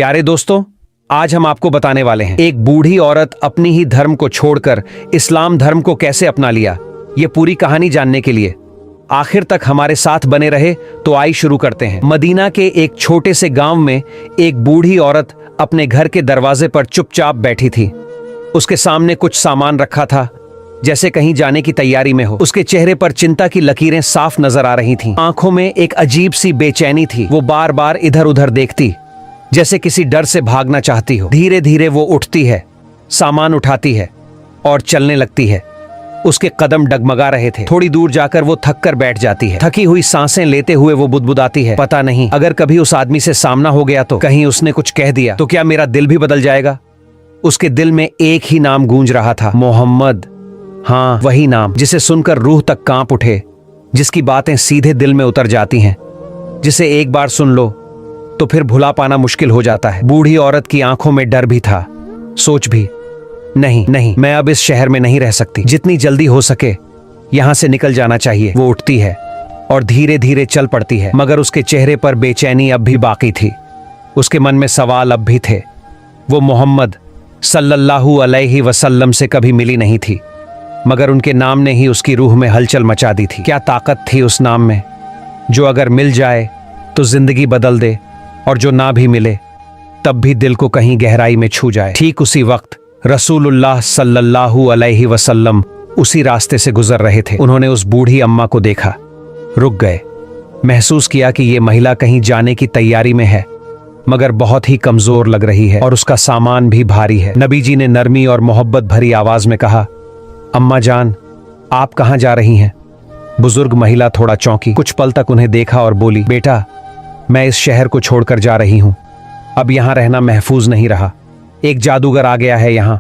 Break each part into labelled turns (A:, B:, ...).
A: प्यारे दोस्तों, आज हम आपको बताने वाले हैं एक बूढ़ी औरत अपनी ही धर्म को छोड़कर इस्लाम धर्म को कैसे अपना लिया। ये पूरी कहानी जानने के लिए आखिर तक हमारे साथ बने रहे तो आई शुरू करते हैं। मदीना के एक छोटे से गांव में एक बूढ़ी औरत अपने घर के दरवाजे पर चुपचाप बैठी थी। उसके सामने कुछ सामान रखा था, जैसे कहीं जाने की तैयारी में हो। उसके चेहरे पर चिंता की लकीरें साफ नजर आ रही थीं। आंखों में एक अजीब सी बेचैनी थी। वो बार बार इधर उधर देखती, जैसे किसी डर से भागना चाहती हो। धीरे धीरे वो उठती है, सामान उठाती है और चलने लगती है। उसके कदम डगमगा रहे थे। थोड़ी दूर जाकर वो थक कर बैठ जाती है। थकी हुई सांसें लेते हुए वो बुदबुदाती है, पता नहीं अगर कभी उस आदमी से सामना हो गया तो, कहीं उसने कुछ कह दिया तो क्या मेरा दिल भी बदल जाएगा। उसके दिल में एक ही नाम गूंज रहा था, मोहम्मद। हाँ, वही नाम जिसे सुनकर रूह तक कांप उठे, जिसकी बातें सीधे दिल में उतर जाती हैं, जिसे एक बार सुन लो तो फिर भुला पाना मुश्किल हो जाता है। बूढ़ी औरत की आंखों में डर भी था, सोच भी, नहीं नहीं, मैं अब इस शहर में नहीं रह सकती। जितनी जल्दी हो सके यहां से निकल जाना चाहिए। वो उठती है और धीरे धीरे चल पड़ती है, मगर उसके चेहरे पर बेचैनी अब भी बाकी थी। उसके मन में सवाल अब भी थे। वो मोहम्मद सल्लल्लाहु अलैहि वसल्लम से कभी मिली नहीं थी, मगर उनके नाम ने ही उसकी रूह में हलचल मचा दी थी। क्या ताकत थी उस नाम में, जो अगर मिल जाए तो जिंदगी बदल दे, और जो ना भी मिले तब भी दिल को कहीं गहराई में छू जाए। ठीक उसी वक्त रसूलुल्लाह सल्लल्लाहु अलैहि वसल्लम उसी रास्ते से गुजर रहे थे। उन्होंने उस बूढ़ी अम्मा को देखा, रुक गए। महसूस किया कि ये महिला कहीं जाने की तैयारी में है, मगर बहुत ही कमजोर लग रही है और उसका सामान भी भारी है। नबी जी ने नरमी और मोहब्बत भरी आवाज में कहा, अम्मा जान, आप कहां जा रही हैं? बुजुर्ग महिला थोड़ा चौंकी, कुछ पल तक उन्हें देखा और बोली, बेटा, मैं इस शहर को छोड़कर जा रही हूं। अब यहां रहना महफूज नहीं रहा। एक जादूगर आ गया है यहां,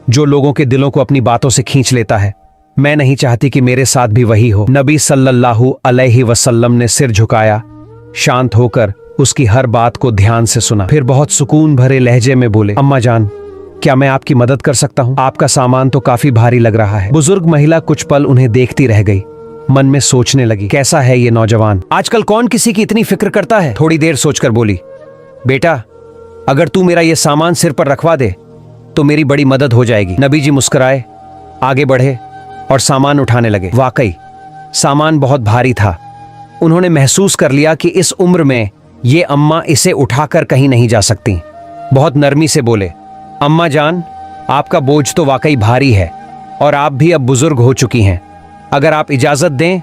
A: जो लोगों के दिलों को अपनी बातों से खींच लेता है। मैं नहीं चाहती कि मेरे साथ भी वही हो। नबी सल्लल्लाहु अलैहि वसल्लम ने सिर झुकाया, शांत होकर उसकी हर बात को ध्यान से सुना। फिर बहुत सुकून भरे लहजे में बोले, अम्मा जान, क्या मैं आपकी मदद कर सकता हूं? आपका सामान तो काफी भारी लग रहा है। बुजुर्ग महिला कुछ पल उन्हें देखती रह गई, मन में सोचने लगी, कैसा है ये नौजवान, आजकल कौन किसी की इतनी फिक्र करता है। थोड़ी देर सोचकर बोली, बेटा, अगर तू मेरा ये सामान सिर पर रखवा दे तो मेरी बड़ी मदद हो जाएगी। नबी जी मुस्कुराए, आगे बढ़े और सामान उठाने लगे। वाकई सामान बहुत भारी था। उन्होंने महसूस कर लिया कि इस उम्र में ये अम्मा इसे उठाकर कहीं नहीं जा सकती। बहुत नरमी से बोले, अम्मा जान, आपका बोझ तो वाकई भारी है और आप भी अब बुजुर्ग हो चुकी हैं। अगर आप इजाजत दें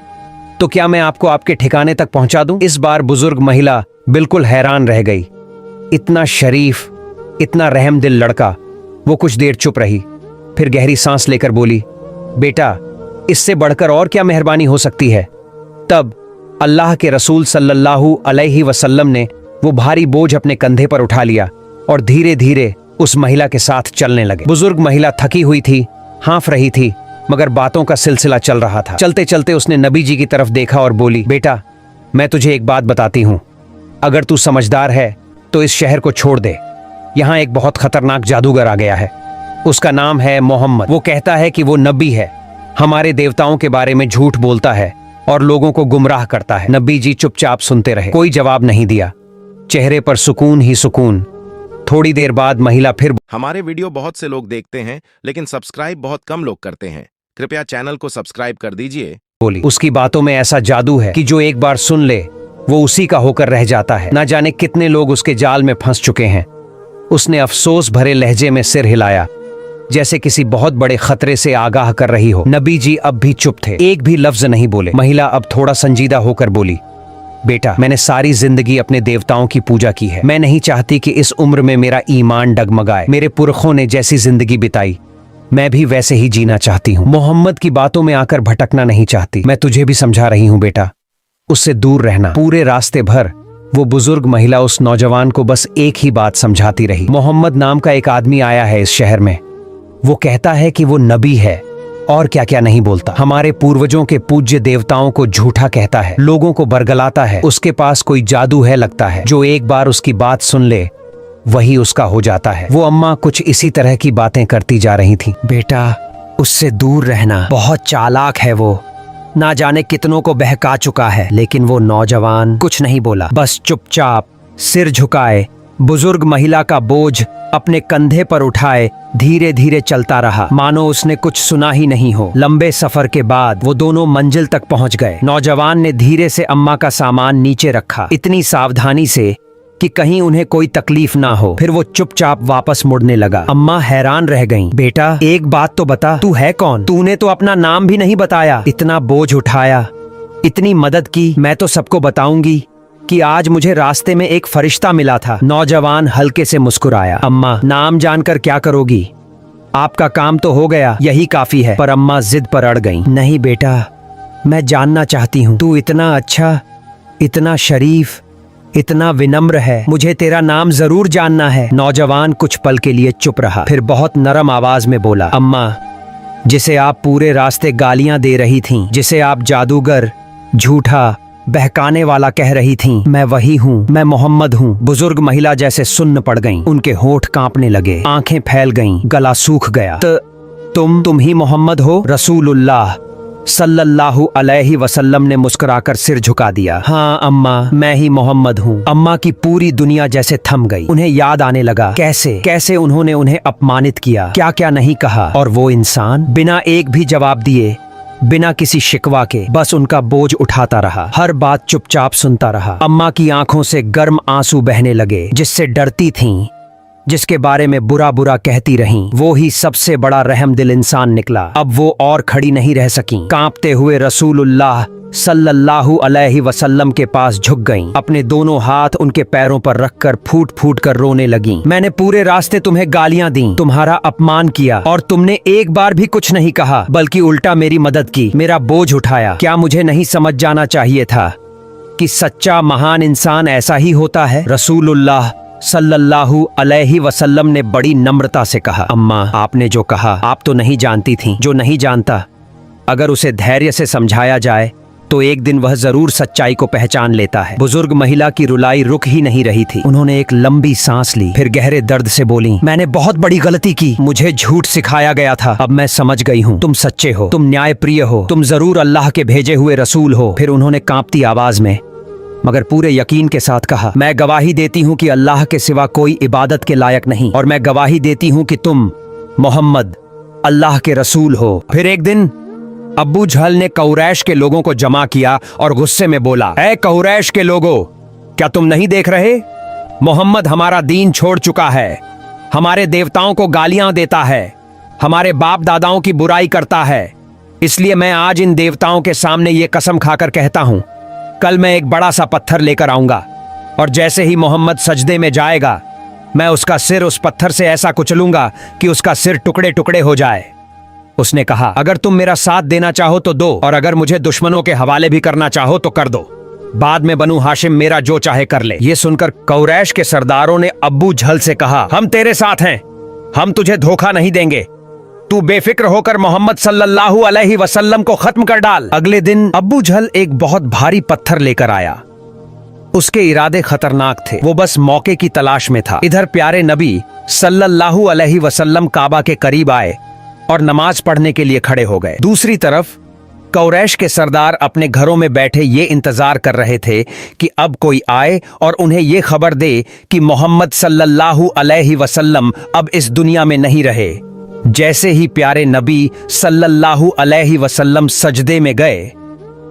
A: तो क्या मैं आपको आपके ठिकाने तक पहुंचा दूं? इस बार बुजुर्ग महिला बिल्कुल हैरान रह गई। इतना शरीफ, इतना रहमदिल लड़का। वो कुछ देर चुप रही, फिर गहरी सांस लेकर बोली, बेटा, इससे बढ़कर और क्या मेहरबानी हो सकती है। तब अल्लाह के रसूल सल्लल्लाहु अलैहि वसल्लम ने वो भारी बोझ अपने कंधे पर उठा लिया और धीरे धीरे उस महिला के साथ चलने लगे। बुजुर्ग महिला थकी हुई थी, हाँफ रही थी, मगर बातों का सिलसिला चल रहा था। चलते चलते उसने नबी जी की तरफ देखा और बोली, बेटा, मैं तुझे एक बात बताती हूँ। अगर तू समझदार है तो इस शहर को छोड़ दे। यहाँ एक बहुत खतरनाक जादूगर आ गया है। उसका नाम है मोहम्मद। वो कहता है कि वो नबी है, हमारे देवताओं के बारे में झूठ बोलता है और लोगों को गुमराह करता है। नबी जी चुपचाप सुनते रहे, कोई जवाब नहीं दिया, चेहरे पर सुकून ही सुकून। थोड़ी देर बाद महिला फिर,
B: हमारे वीडियो बहुत से लोग देखते हैं लेकिन सब्सक्राइब बहुत कम लोग करते हैं। कृपया चैनल को सब्सक्राइब कर दीजिए।
A: बोली, उसकी बातों में ऐसा जादू है कि जो एक बार सुन ले वो उसी का होकर रह जाता है। ना जाने कितने लोग उसके जाल में फंस चुके हैं। उसने अफसोस भरे लहजे में सिर हिलाया, जैसे किसी बहुत बड़े खतरे से आगाह कर रही हो। नबी जी अब भी चुप थे, एक भी लफ्ज नहीं बोले। महिला अब थोड़ा संजीदा होकर बोली, बेटा, मैंने सारी जिंदगी अपने देवताओं की पूजा की है। मैं नहीं चाहती कि इस उम्र में मेरा ईमान डगमगाए। मेरे पुरखों ने जैसी जिंदगी बिताई, मैं भी वैसे ही जीना चाहती हूँ। मोहम्मद की बातों में आकर भटकना नहीं चाहती। मैं तुझे भी समझा रही हूँ बेटा, उससे दूर रहना। पूरे रास्ते भर वो बुजुर्ग महिला उस नौजवान को बस एक ही बात समझाती रही, मोहम्मद नाम का एक आदमी आया है इस शहर में। वो कहता है कि वो नबी है और क्या क्या नहीं बोलता। हमारे पूर्वजों के पूज्य देवताओं को झूठा कहता है, लोगों को बरगलाता है। उसके पास कोई जादू है लगता है, जो एक बार उसकी बात सुन ले वही उसका हो जाता है। वो अम्मा कुछ इसी तरह की बातें करती जा रही थी। बेटा, उससे दूर रहना, बहुत चालाक है वो, ना जाने कितनों को बहका चुका है। लेकिन वो नौजवान कुछ नहीं बोला, बस चुपचाप सिर झुकाए बुजुर्ग महिला का बोझ अपने कंधे पर उठाए धीरे धीरे चलता रहा, मानो उसने कुछ सुना ही नहीं हो। लंबे सफर के बाद वो दोनों मंजिल तक पहुंच गए। नौजवान ने धीरे से अम्मा का सामान नीचे रखा, इतनी सावधानी से कि कहीं उन्हें कोई तकलीफ ना हो। फिर वो चुपचाप वापस मुड़ने लगा। अम्मा हैरान रह गईं। बेटा, एक बात तो बता, तू है कौन? तूने तो अपना नाम भी नहीं बताया। इतना बोझ उठाया, इतनी मदद की। मैं तो सबको बताऊंगी कि आज मुझे रास्ते में एक फरिश्ता मिला था। नौजवान हल्के से मुस्कुराया। अम्मा, नाम जानकर क्या करोगी? आपका काम तो हो गया, यही काफी है। पर अम्मा जिद पर अड़ गईं। नहीं बेटा, मैं जानना चाहती हूँ। तू इतना अच्छा, इतना शरीफ, इतना विनम्र है, मुझे तेरा नाम जरूर जानना है। नौजवान कुछ पल के लिए चुप रहा, फिर बहुत नरम आवाज में बोला, अम्मा, जिसे आप पूरे रास्ते गालियां दे रही थीं, जिसे आप जादूगर, झूठा, बहकाने वाला कह रही थीं, मैं वही हूँ, मैं मोहम्मद हूँ। बुजुर्ग महिला जैसे सुन्न पड़ गईं, उनके होंठ कांपने लगे, आंखें फैल गईं, गला सूख गया। तुम ही मोहम्मद हो? रसूलुल्लाह सल्लल्लाहु अलैहि वसल्लम ने मुस्कुराकर सिर झुका दिया। हाँ अम्मा, मैं ही मोहम्मद हूँ। अम्मा की पूरी दुनिया जैसे थम गई। उन्हें याद आने लगा कैसे उन्होंने उन्हें अपमानित किया, क्या क्या नहीं कहा। और वो इंसान बिना एक भी जवाब दिए, बिना किसी शिकवा के, बस उनका बोझ उठाता रहा, हर बात चुपचाप सुनता रहा। अम्मा की आंखों से गर्म आंसू बहने लगे। जिससे डरती थीं, जिसके बारे में बुरा बुरा कहती रहीं, वो ही सबसे बड़ा रहमदिल इंसान निकला। अब वो और खड़ी नहीं रह सकीं। कांपते हुए रसूलुल्लाह सल्लल्लाहु अलैहि वसल्लम के पास झुक गईं, अपने दोनों हाथ उनके पैरों पर रखकर फूट फूट कर रोने लगीं। मैंने पूरे रास्ते तुम्हें गालियां दी, तुम्हारा अपमान किया, और तुमने एक बार भी कुछ नहीं कहा, बल्कि उल्टा मेरी मदद की, मेरा बोझ उठाया। क्या मुझे नहीं समझ जाना चाहिए था कि सच्चा महान इंसान ऐसा ही होता है? रसूलुल्लाह सल्लल्लाहु अलैहि वसल्लम ने बड़ी नम्रता से कहा, अम्मा, आपने जो कहा आप तो नहीं जानती थीं। जो नहीं जानता, अगर उसे धैर्य से समझाया जाए तो एक दिन वह जरूर सच्चाई को पहचान लेता है। बुजुर्ग महिला की रुलाई रुक ही नहीं रही थी। उन्होंने एक लंबी सांस ली, फिर गहरे दर्द से बोली, मैंने बहुत बड़ी गलती की, मुझे झूठ सिखाया गया था। अब मैं समझ गई हूँ, तुम सच्चे हो, तुम न्यायप्रिय हो, तुम जरूर अल्लाह के भेजे हुए रसूल हो। फिर उन्होंने कांपती आवाज में मगर पूरे यकीन के साथ कहा, मैं गवाही देती हूँ कि अल्लाह के सिवा कोई इबादत के लायक नहीं, और मैं गवाही देती हूँ कि तुम मोहम्मद अल्लाह के रसूल हो। फिर एक दिन अब्बू जहल ने कुरैश के लोगों को जमा किया और गुस्से में बोला, ऐ कुरैश के लोगों, क्या तुम नहीं देख रहे? मोहम्मद हमारा दीन छोड़ चुका है, हमारे देवताओं को गालियां देता है, हमारे बाप दादाओं की बुराई करता है। इसलिए मैं आज इन देवताओं के सामने ये कसम खाकर कहता हूं, कल मैं एक बड़ा सा पत्थर लेकर आऊंगा, और जैसे ही मोहम्मद सजदे में जाएगा, मैं उसका सिर उस पत्थर से ऐसा कुचलूंगा कि उसका सिर टुकड़े टुकड़े हो जाए। उसने कहा, अगर तुम मेरा साथ देना चाहो तो दो, और अगर मुझे दुश्मनों के हवाले भी करना चाहो तो कर दो। बाद में बनु हाशिम मेरा जो चाहे कर ले। ये सुनकर कुरैश के सरदारों ने अब्बू जहल से कहा, हम तेरे साथ हैं, हम तुझे धोखा नहीं देंगे, तू बेफिक्र होकर मोहम्मद सल्लल्लाहु अलैहि वसल्लम को खत्म कर डाल। अगले दिन अब्बू जहल एक बहुत भारी पत्थर लेकर आया। उसके इरादे खतरनाक थे, वो बस मौके की तलाश में था। इधर प्यारे नबी सल्लल्लाहु अलैहि वसल्लम काबा के करीब आए और नमाज पढ़ने के लिए खड़े हो गए। दूसरी तरफ कुरैश के सरदार अपने घरों में बैठे ये इंतजार कर रहे थे कि अब कोई आए और उन्हें ये खबर दे कि मोहम्मद सल्लल्लाहु अलैहि वसल्लम अब इस दुनिया में नहीं रहे। जैसे ही प्यारे नबी सल्लल्लाहु अलैहि वसल्लम सजदे में गए,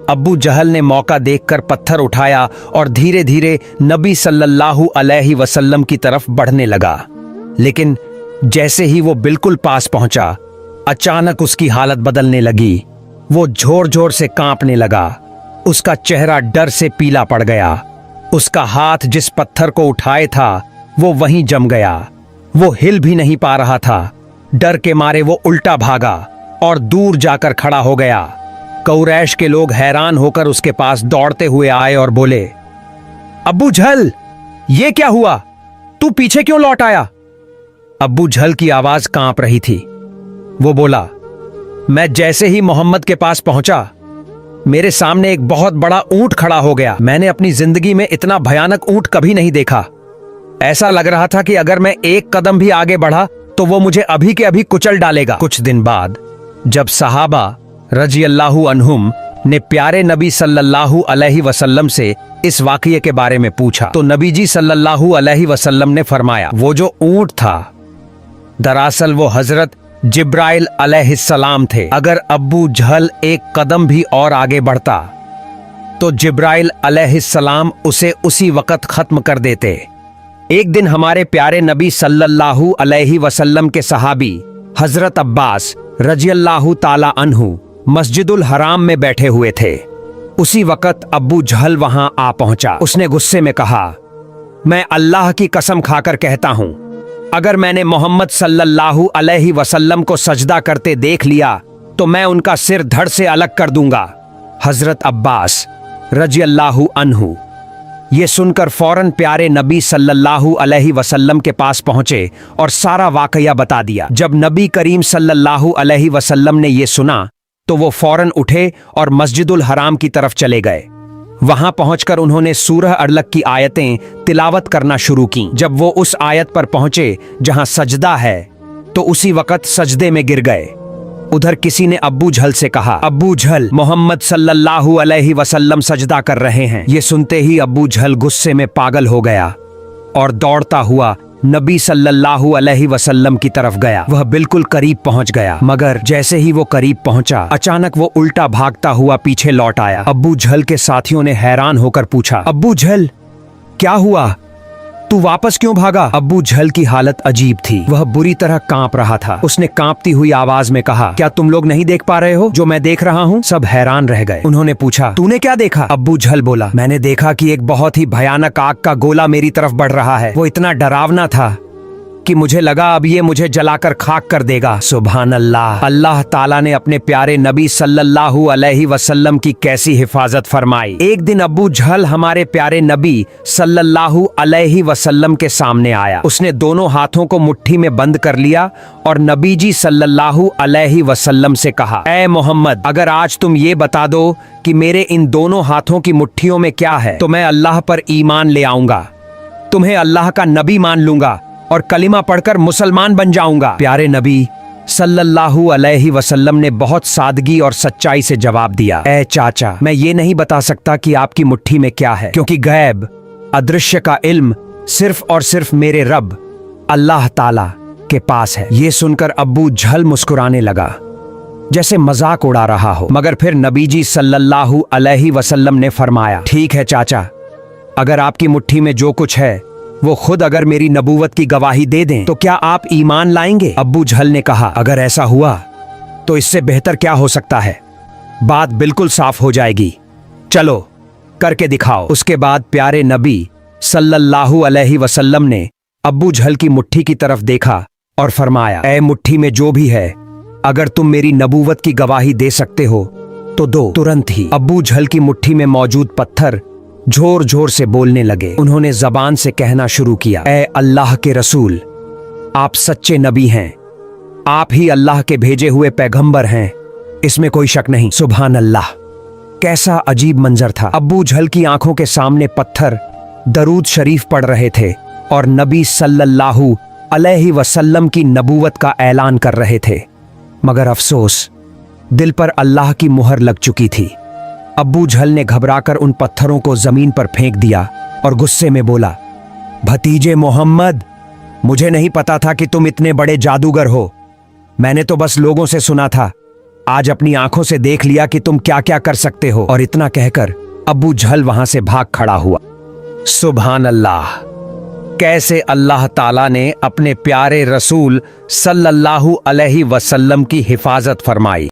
A: अब्बू जहल ने मौका देखकर पत्थर उठाया और धीरे धीरे नबी सल्लल्लाहु अलैहि वसल्लम की तरफ बढ़ने लगा। लेकिन जैसे ही वो बिल्कुल पास पहुंचा, अचानक उसकी हालत बदलने लगी। वो जोर जोर से कांपने लगा, उसका चेहरा डर से पीला पड़ गया। उसका हाथ जिस पत्थर को उठाए था वो वहीं जम गया। वो हिल भी नहीं पा रहा था। डर के मारे वो उल्टा भागा और दूर जाकर खड़ा हो गया। कुरैश के लोग हैरान होकर उसके पास दौड़ते हुए आए और बोले, अब्बू जहल, ये क्या हुआ? तू पीछे क्यों लौट आया? अब्बू जहल की आवाज कांप रही थी। वो बोला, मैं जैसे ही मोहम्मद के पास पहुंचा, मेरे सामने एक बहुत बड़ा ऊंट खड़ा हो गया। मैंने अपनी जिंदगी में इतना भयानक ऊंट कभी नहीं देखा। ऐसा लग रहा था कि अगर मैं एक कदम भी आगे बढ़ा तो वो मुझे अभी के अभी कुचल डालेगा। कुछ दिन बाद जब सहाबा रजी अल्लाहु अन्हुम ने प्यारे नबी सल्लल्लाहु अलैहि वसल्लम से इस वाकये के बारे में पूछा तो नबी जी सल्लल्लाहु अलैहि वसल्लम ने फरमाया, वो जो ऊंट था दरअसल वो हजरत जिब्राइल अलैहिस्सलाम थे। अगर अब्बू जहल एक कदम भी और आगे बढ़ता तो जिब्राइल अलैहिस्सलाम उसे उसी वक्त खत्म कर देते। एक दिन हमारे प्यारे नबी सल्लल्लाहु अलैहि वसल्लम के सहाबी हजरत अब्बास रजियल्लाहु ताला अन्हु मस्जिदुल हराम में बैठे हुए थे। उसी वक्त अब्बू जहल वहां आ पहुंचा। उसने गुस्से में कहा, मैं अल्लाह की कसम खाकर कहता हूं, अगर मैंने मोहम्मद सल्लल्लाहु अलैहि वसल्लम को सजदा करते देख लिया तो मैं उनका सिर धड़ से अलग कर दूंगा। हजरत अब्बास रजियल्लाहु अन्हु ये सुनकर फौरन प्यारे नबी सल्लल्लाहु अलैहि वसल्लम के पास पहुंचे और सारा वाकया बता दिया। जब नबी करीम सल्लल्लाहु अलैहि वसल्लम ने ये सुना तो वो फौरन उठे और मस्जिदुल हराम की तरफ चले गए। वहां पहुंचकर उन्होंने सूरह अरलक की आयतें तिलावत करना शुरू की। जब वो उस आयत पर पहुंचे जहां सजदा है तो उसी वक्त सजदे में गिर गए। उधर किसी ने अब्बू जहल से कहा, अब्बू जहल, मोहम्मद सल्लल्लाहु अलैहि वसल्लम सजदा कर रहे हैं। ये सुनते ही अब्बू जहल गुस्से में पागल हो गया और दौड़ता हुआ नबी सल्लल्लाहु अलैहि वसल्लम की तरफ गया। वह बिल्कुल करीब पहुंच गया, मगर जैसे ही वो करीब पहुंचा अचानक वो उल्टा भागता हुआ पीछे लौट आया। अब्बू जहल के साथियों ने हैरान होकर पूछा, अब्बू जहल क्या हुआ, तू वापस क्यों भागा? अब्बू जहल की हालत अजीब थी। वह बुरी तरह कांप रहा था। उसने कांपती हुई आवाज में कहा, क्या तुम लोग नहीं देख पा रहे हो जो मैं देख रहा हूँ? सब हैरान रह गए। उन्होंने पूछा, तूने क्या देखा? अब्बू जहल बोला, मैंने देखा कि एक बहुत ही भयानक आग का गोला मेरी तरफ बढ़ रहा है। वो इतना डरावना था कि मुझे लगा अब ये मुझे जलाकर खाक कर देगा। सुभान अल्लाह। अल्लाह ताला ने अपने प्यारे नबी सल्लल्लाहु अलैहि वसल्लम की कैसी हिफाजत फरमाई। एक दिन अब्बू जहल हमारे प्यारे नबी सल्लल्लाहु अलैहि वसल्लम के सामने आया। उसने दोनों हाथों को मुट्ठी में बंद कर लिया और नबी जी सल्लल्लाहु अलैहि वसल्लम से कहा, ऐ मोहम्मद, अगर आज तुम ये बता दो कि मेरे इन दोनों हाथों की मुट्ठियों में क्या है तो मैं अल्लाह पर ईमान ले आऊंगा, तुम्हें अल्लाह का नबी मान लूंगा और कलिमा पढ़कर मुसलमान बन जाऊंगा। प्यारे नबी सल्लल्लाहु अलैहि वसल्लम ने बहुत सादगी और सच्चाई से जवाब दिया, ऐ चाचा, मैं ये नहीं बता सकता कि आपकी मुट्ठी में क्या है, क्योंकि गैब अदृश्य का इल्म सिर्फ और सिर्फ मेरे रब अल्लाह ताला के पास है। ये सुनकर अब्बू जहल मुस्कुराने लगा जैसे मजाक उड़ा रहा हो, मगर फिर नबी जी सल्लल्लाहु अलैहि वसल्लम ने फरमाया, ठीक है चाचा, अगर आपकी मुट्ठी में जो कुछ है वो खुद अगर मेरी नबूवत की गवाही दे दें तो क्या आप ईमान लाएंगे? अब्बू जहल ने कहा, अगर ऐसा हुआ तो इससे बेहतर क्या हो सकता है, बात बिल्कुल साफ हो जाएगी, चलो करके दिखाओ। उसके बाद प्यारे नबी सल्लल्लाहु अलैहि वसल्लम ने अब्बू जहल की मुट्ठी की तरफ देखा और फरमाया, ऐ मुट्ठी में जो भी है, अगर तुम मेरी नबूवत की गवाही दे सकते हो तो दो। तुरंत ही अब्बू जहल की मुट्ठी में मौजूद पत्थर जोर जोर से बोलने लगे। उन्होंने जबान से कहना शुरू किया, ऐ अल्लाह के रसूल, आप सच्चे नबी हैं, आप ही अल्लाह के भेजे हुए पैगंबर हैं, इसमें कोई शक नहीं। सुभान अल्लाह। कैसा अजीब मंजर था। अब्बू जहल की आंखों के सामने पत्थर दरूद शरीफ पढ़ रहे थे और नबी सल्लल्लाहु अलैहि वसल्लम की नबूवत का ऐलान कर रहे थे, मगर अफसोस दिल पर अल्लाह की मुहर लग चुकी थी। अब्बू जहल ने घबराकर उन पत्थरों को जमीन पर फेंक दिया और गुस्से में बोला, भतीजे मोहम्मद, मुझे नहीं पता था कि तुम इतने बड़े जादूगर हो, मैंने तो बस लोगों से सुना था, आज अपनी आंखों से देख लिया कि तुम क्या क्या कर सकते हो। और इतना कहकर अब्बू जहल वहां से भाग खड़ा हुआ। सुभान अल्लाह। कैसे अल्लाह ताला ने अपने प्यारे रसूल सल्लल्लाहु अलैहि वसल्लम की हिफाजत फरमाई।